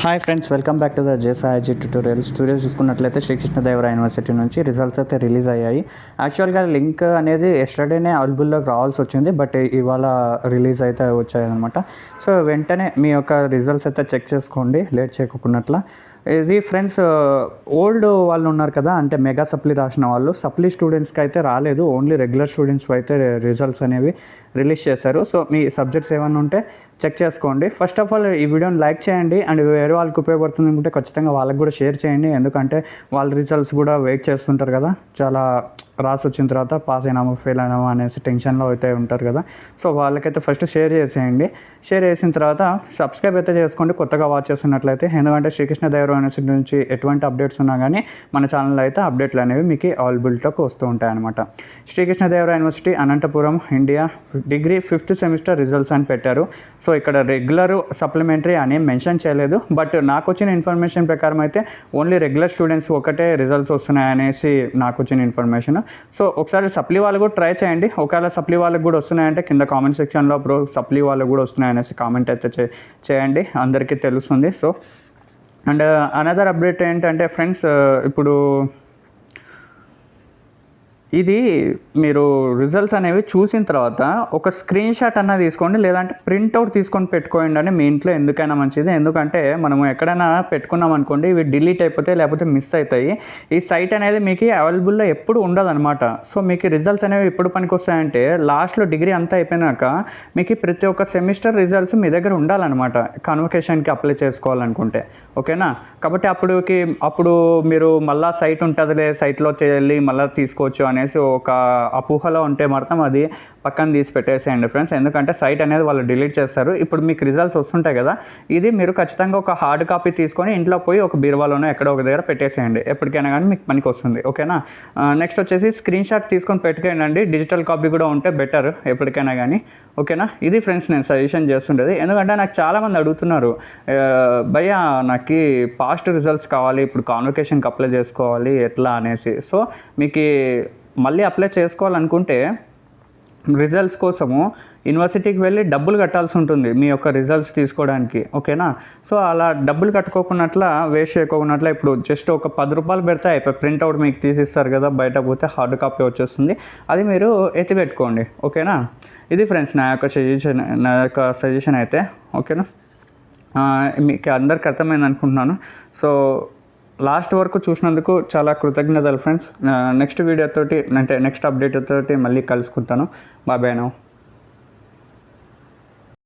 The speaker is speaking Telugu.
Hi friends, welcome back to the జేసాయిజీ ట్యూటోరియల్స్. చూసుకున్నట్లయితే శ్రీకృష్ణదేవరాయ యూనివర్సిటీ నుంచి రిజల్ట్స్ అయితే రిలీజ్ అయ్యాయి. యాక్చువల్గా లింక్ అనేది ఎస్టర్డేనే అవైలబుల్లోకి రావాల్సి వచ్చింది, బట్ ఇవాళ రిలీజ్ అయితే వచ్చాయన్నమాట. సో వెంటనే మీ యొక్క రిజల్ట్స్ అయితే చెక్ చేసుకోండి లేట్ చేయకున్నట్ల. ఇది ఫ్రెండ్స్, ఓల్డ్ వాళ్ళు ఉన్నారు కదా, అంటే మెగా సప్లీ రాసిన వాళ్ళు, సప్లీ స్టూడెంట్స్కి అయితే రాలేదు, ఓన్లీ రెగ్యులర్ స్టూడెంట్స్ అయితే రిజల్ట్స్ అనేవి రిలీజ్ చేశారు. సో మీ సబ్జెక్ట్స్ ఏమైనా ఉంటే చెక్ చేసుకోండి. ఫస్ట్ ఆఫ్ ఆల్ ఈ వీడియోని లైక్ చేయండి, అండ్ వేరే వాళ్ళకి ఉపయోగపడుతుంది అనుకుంటే ఖచ్చితంగా వాళ్ళకి కూడా షేర్ చేయండి. ఎందుకంటే వాళ్ళ రిజల్ట్స్ కూడా వెయిట్ చేస్తుంటారు కదా, చాలా రాసి వచ్చిన తర్వాత పాస్ అయినామా ఫెయిల్ అయినామా అనేసి టెన్షన్లో అయితే ఉంటారు కదా. సో వాళ్ళకైతే ఫస్ట్ షేర్ చేసేయండి. షేర్ చేసిన తర్వాత సబ్స్క్రైబ్ అయితే చేసుకోండి కొత్తగా వాచ్ చేస్తున్నట్లయితే. ఎందుకంటే శ్రీకృష్ణదేవరాయ యూనివర్సిటీ నుంచి ఎటువంటి అప్డేట్స్ ఉన్నా కానీ మన ఛానల్లో అయితే అప్డేట్లు అనేవి మీకు అవైలబిలిటీకి వస్తూ ఉంటాయి అనమాట. Srikrishnadevaraya university Anantapuram, India, degree 5th semester results అని పెట్టారు. సో ఇక్కడ రెగ్యులర్ సప్లిమెంటరీ అని మెన్షన్ చేయలేదు, బట్ నాకు వచ్చిన ఇన్ఫర్మేషన్ ప్రకారం అయితే ఓన్లీ రెగ్యులర్ స్టూడెంట్స్ ఒకటే రిజల్ట్స్ వస్తున్నాయనేసి నాకు వచ్చిన ఇన్ఫర్మేషన్. సో ఒకసారి సప్లీ వాళ్ళు కూడా ట్రై చేయండి. ఒకవేళ సప్లీ వాళ్ళకి కూడా వస్తున్నాయంటే కింద కామెంట్ సెక్షన్లో సప్లీ వాళ్ళకి కూడా వస్తున్నాయనేసి కామెంట్ అయితే చేయండి, అందరికీ తెలుస్తుంది. సో అండ్ అనదర్ అప్డేట్ ఏంటంటే ఫ్రెండ్స్, ఇప్పుడు ఇది మీరు రిజల్ట్స్ అనేవి చూసిన తర్వాత ఒక స్క్రీన్ షాట్ అన్న తీసుకోండి, లేదంటే ప్రింట్అవుట్ తీసుకొని పెట్టుకోండి అని మీ ఇంట్లో ఎందుకైనా మంచిది. ఎందుకంటే మనము ఎక్కడైనా పెట్టుకున్నాం అనుకోండి, ఇవి డిలీట్ అయిపోతాయి లేకపోతే మిస్ అవుతాయి. ఈ సైట్ అనేది మీకు అవైలబుల్లో ఎప్పుడు ఉండదు అనమాట. సో మీకు రిజల్ట్స్ అనేవి ఎప్పుడు పనికి వస్తాయంటే లాస్ట్లో డిగ్రీ అంతా అయిపోయినాక మీకు ప్రతి ఒక్క సెమిస్టర్ రిజల్ట్స్ మీ దగ్గర ఉండాలన్నమాట, కన్వకేషన్కి అప్లై చేసుకోవాలనుకుంటే. ఓకేనా? కాబట్టి అప్పుడు మీరు మళ్ళీ సైట్ ఉంటుందిలే, సైట్లో వెళ్ళి మళ్ళీ తీసుకోవచ్చు అనేసి ఒక అపోహలో ఉంటే మాత్రం అది పక్కన తీసి పెట్టేసేయండి ఫ్రెండ్స్. ఎందుకంటే సైట్ అనేది వాళ్ళు డిలీట్ చేస్తారు. ఇప్పుడు మీకు రిజల్ట్స్ వస్తుంటాయి కదా, ఇది మీరు ఖచ్చితంగా ఒక హార్డ్ కాపీ తీసుకొని ఇంట్లో పోయి ఒక బీరువాలోనో ఎక్కడో ఒక దగ్గర పెట్టేసేయండి, ఎప్పటికైనా కానీ మీకు పనికి వస్తుంది. ఓకేనా? నెక్స్ట్ వచ్చేసి స్క్రీన్ షాట్ తీసుకొని పెట్టుకోండి, డిజిటల్ కాపీ కూడా ఉంటే బెటర్ ఎప్పటికైనా కానీ. ఓకేనా? ఇది ఫ్రెండ్స్ నేను సజెషన్ చేస్తుండేది. ఎందుకంటే నాకు చాలామంది అడుగుతున్నారు, భయ్యా నాకు పాస్ట్ రిజల్ట్స్ కావాలి, ఇప్పుడు కాన్వకేషన్కి అప్లై చేసుకోవాలి ఎట్లా అనేసి. సో మీకు మళ్ళీ అప్లై చేసుకోవాలనుకుంటే రిజల్ట్స్ కోసము యూనివర్సిటీకి వెళ్ళి డబ్బులు కట్టాల్సి ఉంటుంది మీ యొక్క రిజల్ట్స్ తీసుకోవడానికి. ఓకేనా? సో అలా డబ్బులు కట్టుకోకున్నట్ల, వేస్ట్ చేయకోకున్నట్ల ఇప్పుడు జస్ట్ ఒక 10 రూపాయలు పెడితే అయిపోయి ప్రింట్అవుట్ మీకు తీసిస్తారు కదా, బయట పోతే హార్డ్ కాపీ వచ్చేస్తుంది, అది మీరు ఎత్తిపెట్టుకోండి. ఓకేనా? ఇది ఫ్రెండ్స్ నా యొక్క సజెషన్ అయితే. ఓకేనా? మీకు అందరికి అర్థమైంది అనుకుంటున్నాను. సో లాస్ట్ వరకు చూసినందుకు చాలా కృతజ్ఞతలు ఫ్రెండ్స్. నెక్స్ట్ వీడియోతోటి, అంటే నెక్స్ట్ అప్డేట్ తోటి మళ్ళీ కలుసుకుంటాను. Bye bye now.